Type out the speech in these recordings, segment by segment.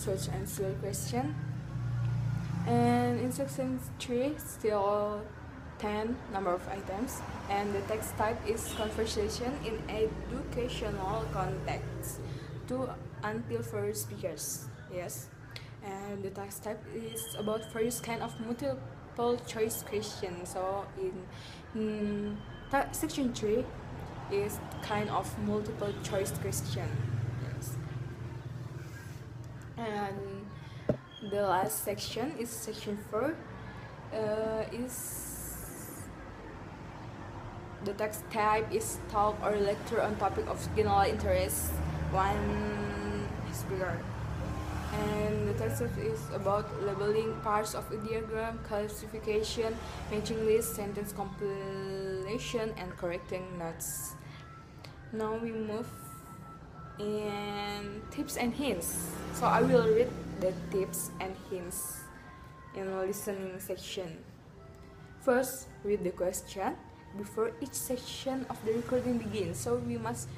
search answer question. And in section 3, still 10 number of items, and the text type is conversation in educational context, 2 until 4 speakers. Yes. And the text type is about various kind of multiple choice question. So in section 3 is kind of multiple choice question. Yes. And the last section is section 4, is the text type is talk or lecture on topic of general interest, 1 speaker. And the text is about labeling parts of a diagram, classification, matching list, sentence compilation, and correcting notes. Now we move in tips and hints. So I will read the tips and hints in the listening section. First, read the question before each section of the recording begins. So we must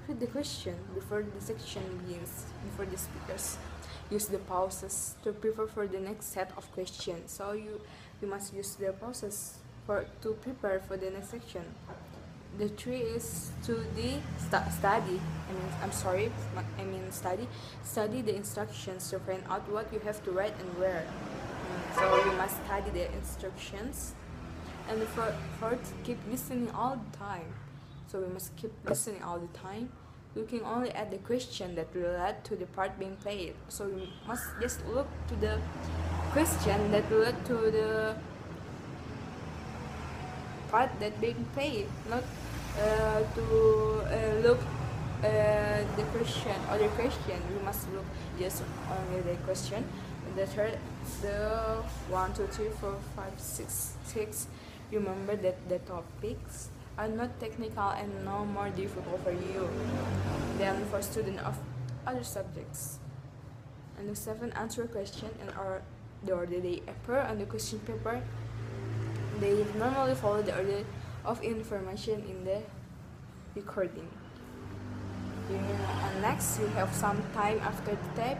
read the question before the section begins, before the speakers. Use the pauses to prepare for the next set of questions. So you must use the pauses to prepare for the next section. The 3 is to the study. Study the instructions to find out what you have to write and where. So you must study the instructions. And the 4th, keep listening all the time. So we must keep listening all the time, looking only at the question that relate to the part being played. So we must just look to the question that relate to the part that being played, not to look the question or the question. We must look just only the question. The 3rd, the 1, 2, 3, 4, 5, 6. Remember that the topics are not technical and no more difficult for you than for students of other subjects. And the 7, answer question and the order they appear on the question paper. They normally follow the order of information in the recording. And next, you have some time after the tape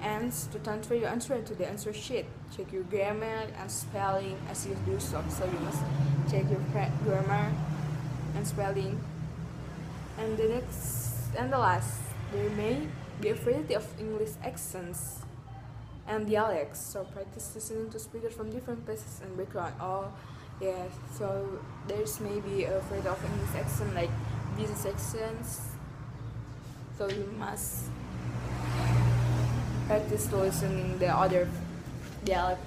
ends to transfer your answer to the answer sheet. Check your grammar and spelling as you do so. So you must check your grammar and spelling. And the next and the last, there may be a variety of English accents and dialects. So practice listening to speakers from different places and background. Yeah, so there's maybe a variety of English accent like business accents. So you must practice listening the other dialect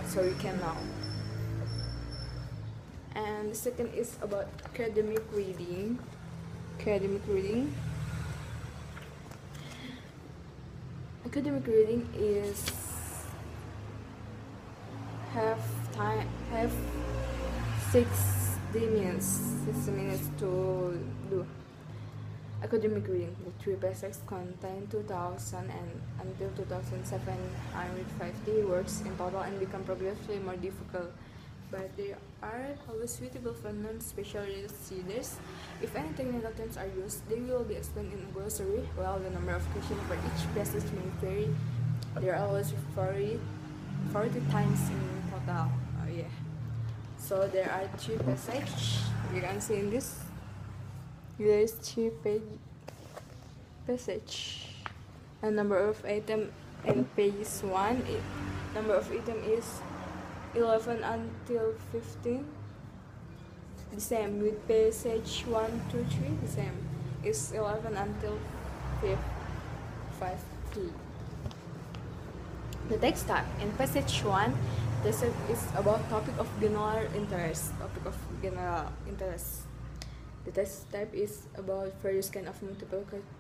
so you can know. And the second is about academic reading. Academic reading is have 60 minutes to do. Academic reading. The 3 basics contain 2,000 and until 2,750 words in total and become progressively more difficult. But they are always suitable for non-specialist readers. If any technical terms are used, they will be explained in a glossary, while the number of questions for each passage may vary. There are always 40 times in total. So there are 3 passages. You can see in this. There is 3 passage. And number of item in page 1. Number of item is 11 until 15. The same with passage 1, 2, 3. The same is 11 until 5, 3. The text type in passage 1. This is about topic of general interest. The text type is about various kind of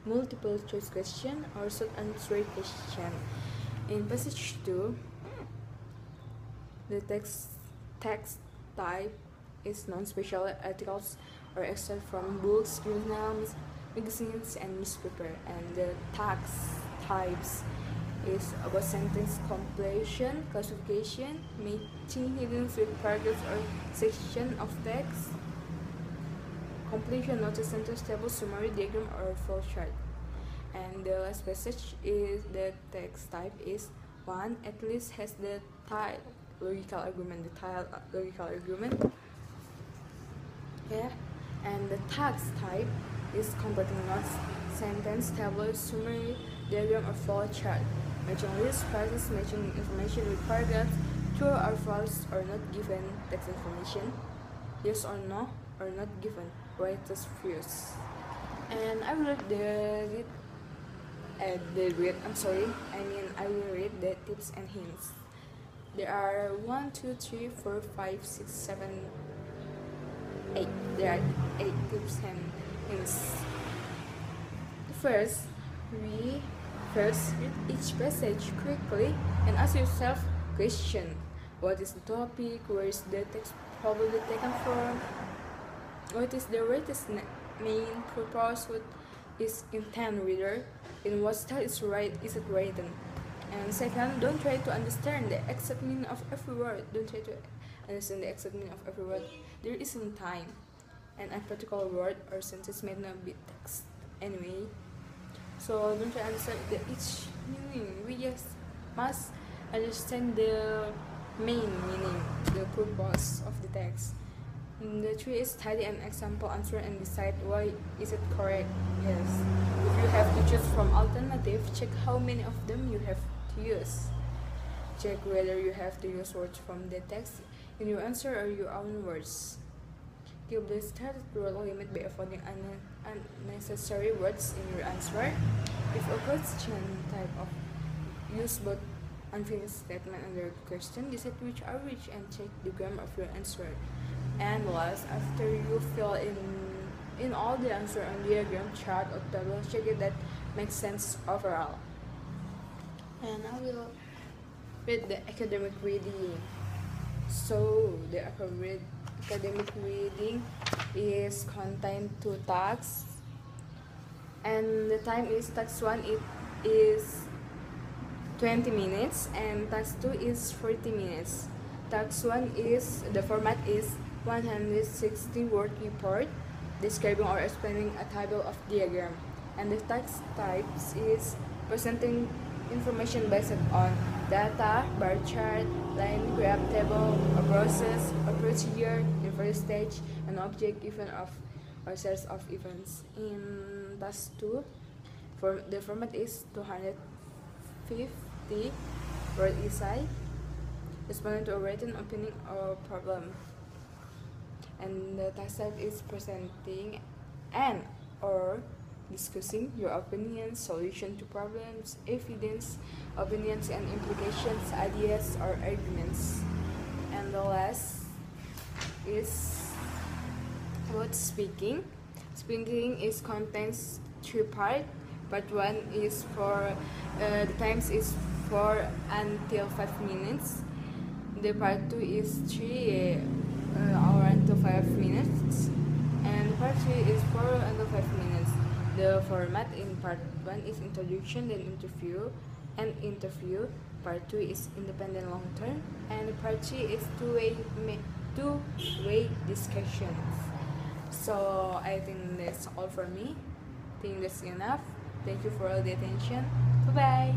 multiple choice question or short answer question. In passage 2, the text type is non-special articles or excerpt from books, journals, magazines, and newspaper. And the text types is about sentence completion, classification, matching headings with paragraphs or section of text, completion, notice, sentence table, summary, diagram, or flowchart. And the last passage is the text type is 1 at least has the tile logical argument, yeah. And the task type is completing notes, sentence, tableau, summary, diagram, or flow chart, matching list, phrases, matching information with paragraphs, true or false or not given text information, yes or no or not given writer's views. And I will read the tips and hints. There are 1, 2, 3, 4, 5, 6, 7, 8. There are 8 tips and hints. First, read each passage quickly and ask yourself question. What is the topic? Where is the text probably taken from? What is the writer's main purpose? What is intent reader? In what style is it written? And second, don't try to understand the exact meaning of every word. There isn't time, and a particular word or sentence may not be text anyway. So don't try to understand each meaning. We just must understand the main meaning, the purpose of the text. And the three is study an example answer and decide why is it correct. Yes. If you have to choose from alternative, check how many of them you have to use. Check whether you have to use words from the text in your answer or your own words. Keep the stated word limit by avoiding unnecessary words in your answer. If a question type of use both unfinished statement and the question, decide which are which and check the grammar of your answer. And last, after you fill in all the answer on diagram, chart, or table, check it that makes sense overall. And I will read the academic reading. So the academic reading is contained 2 tasks, and the time is task 1 it is 20 minutes and task 2 is 40 minutes. Task 1 is the format is 160 word report describing or explaining a table of diagram, and the task types is presenting information based on data, bar chart, line graph table, a process, a procedure, the first stage, an object, event of or series of events. In task 2, the format is 250 word essay responding to a written opinion or problem. And the task type is presenting and or discussing your opinions, solution to problems, evidence, opinions and implications, ideas or arguments. And the last is about speaking. Speaking is contains 3 parts. Part 1 is for the times is 4 until 5 minutes. The part 2 is 3 hours until 5 minutes, and part 3 is 4 until 5 minutes. The format in part 1 is introduction, then interview, and interview. Part 2 is independent long term, and part 3 is two-way discussions. So I think that's all for me. I think that's enough. Thank you for all the attention. Bye bye.